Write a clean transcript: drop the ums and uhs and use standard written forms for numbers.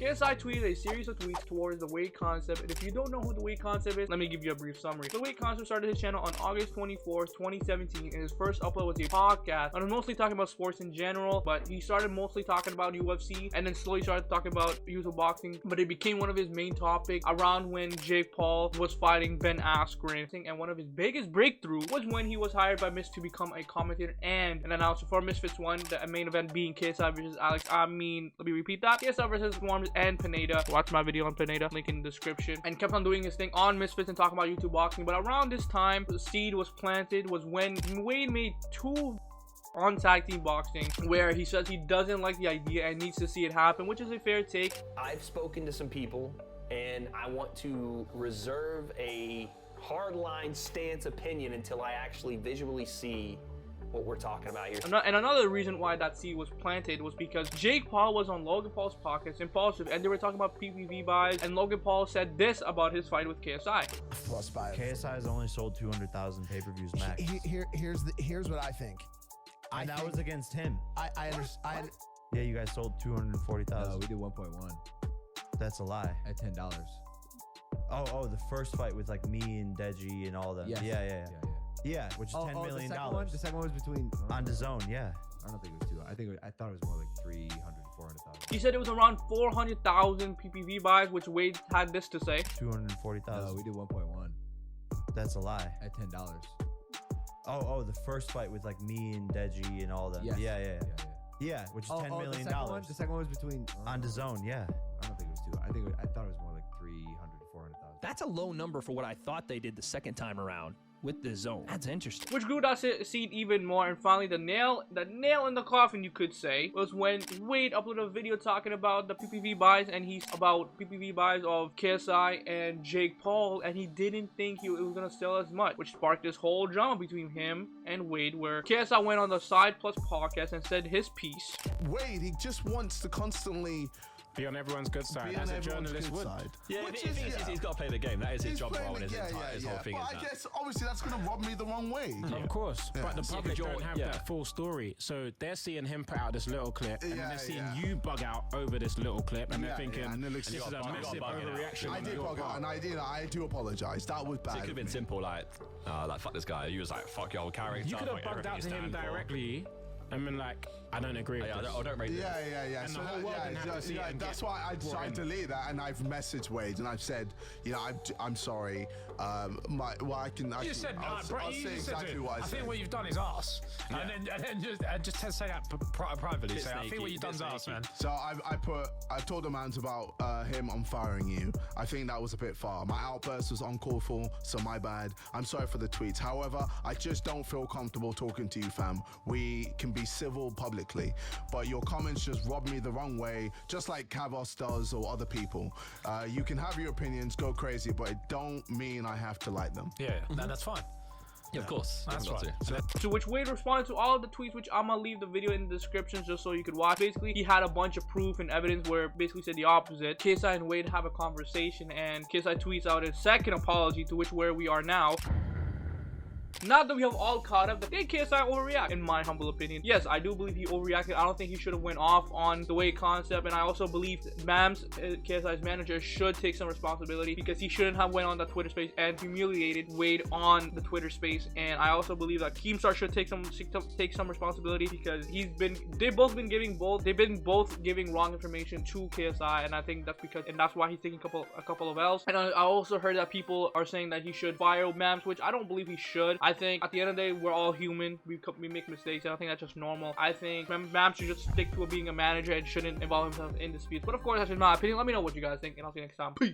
KSI tweeted a series of tweets towards the Wade concept, and if you don't know who the Wade concept is, let me give you a brief summary. The Wade concept started his channel on August 24th, 2017, and his first upload was a podcast. I was mostly talking about sports in general, but he started mostly talking about UFC, and then slowly started talking about YouTube boxing, but it became one of his main topics around when Jake Paul was fighting Ben Askren, and one of his biggest breakthrough was when he was hired by Misfits to become a commentator and an announcer for Misfits 1, the main event being KSI versus Alex. Let me repeat that. KSI versus Worms and Pineda. Watch my video on Pineda, link in the description. And kept on doing his thing on Misfits and talking about YouTube boxing. But around this time, the seed was planted was when Wade made 2 on tag team boxing where he says he doesn't like the idea and needs to see it happen, which is a fair take. I've spoken to some people and I want to reserve a hardline stance opinion until I actually visually see what we're talking about here. And another reason why that seed was planted was because Jake Paul was on Logan Paul's podcast, Impulsive, and they were talking about PPV buys, and Logan Paul said this about his fight with KSI. KSI has only sold 200,000 pay-per-views max. Here's what I think. And that was against him. I understand. Yeah, you guys sold 240,000. No, we did 1.1 That's a lie. at $10. Oh, the first fight with like me and Deji and all them. Yes. Yeah, which is $10 million. The second one was between On the zone, yeah. I don't think it was 2. I thought it was more like 300, 400,000. He said it was around 400,000 PPV buys, which Wade had this to say. 240,000. No, we did 1.1 That's a lie. at $10. Oh, the first fight with like me and Deji and all them. Yes. Yeah, which is $10 million. The second one was between On the zone, yeah. I don't think it was 2. I thought it was more like 300, 400,000. That's a low number for what I thought they did the second time around with the zone. That's interesting. Which grew that seed even more, and finally the nail in the coffin, you could say, was when Wade uploaded a video talking about the PPV buys, and he's about PPV buys of KSI and Jake Paul, and he didn't think it was gonna sell as much, which sparked this whole drama between him and Wade, where KSI went on the Side Plus podcast and said his piece. Wade, he just wants to constantly be on everyone's good side, as a journalist would. Yeah, he's got to play the game. That is his job role and his whole thing. But I guess obviously that's going to rub me the wrong way. Of course, but the public don't have that full story. So they're seeing him put out this little clip, and then they're seeing you bug out over this little clip, and they're thinking, this is a massive overreaction. I did bug out, and I do apologize. That was bad. It could have been simple, like fuck this guy. You was like, fuck your character. You could have bugged out to him directly. I mean, like, I don't agree with this. I don't rate this. Yeah. And So the whole world didn't have to see it and that's get why I decided to delete that, and I've messaged Wade, and I've said, I'm sorry. You said, I'll say exactly what I said. I think what you've done is arse. And then just say that privately. Say, I think what you've done is arse, man. So I told the man about him on firing you. I think that was a bit far. My outburst was uncalled for, so my bad. I'm sorry for the tweets. However, I just don't feel comfortable talking to you, fam. We can be civil publicly, but your comments just rub me the wrong way, just like Kavos does or other people. You can have your opinions, go crazy, but it don't mean I have to like them. Yeah, that's fine. Yeah, of course. That's right. To which Wade responded to all of the tweets, which I'm gonna leave the video in the description just so you could watch. Basically, he had a bunch of proof and evidence where basically said the opposite. KSI and Wade have a conversation, and KSI tweets out his second apology, to which where we are now. Now that we have all caught up, did KSI overreact? In my humble opinion, yes, I do believe he overreacted. I don't think he should have went off on the Wade concept, and I also believe Mams, KSI's manager, should take some responsibility because he shouldn't have went on the Twitter space and humiliated Wade on the Twitter space. And I also believe that Keemstar should take some responsibility because they've both been giving wrong information to KSI, and I think that's why he's taking a couple of L's. And I also heard that people are saying that he should fire Mams, which I don't believe he should. I think at the end of the day, we're all human. We make mistakes, and I think that's just normal. I think Mams should just stick to being a manager and shouldn't involve himself in disputes. But of course, that's just my opinion. Let me know what you guys think, and I'll see you next time. Peace.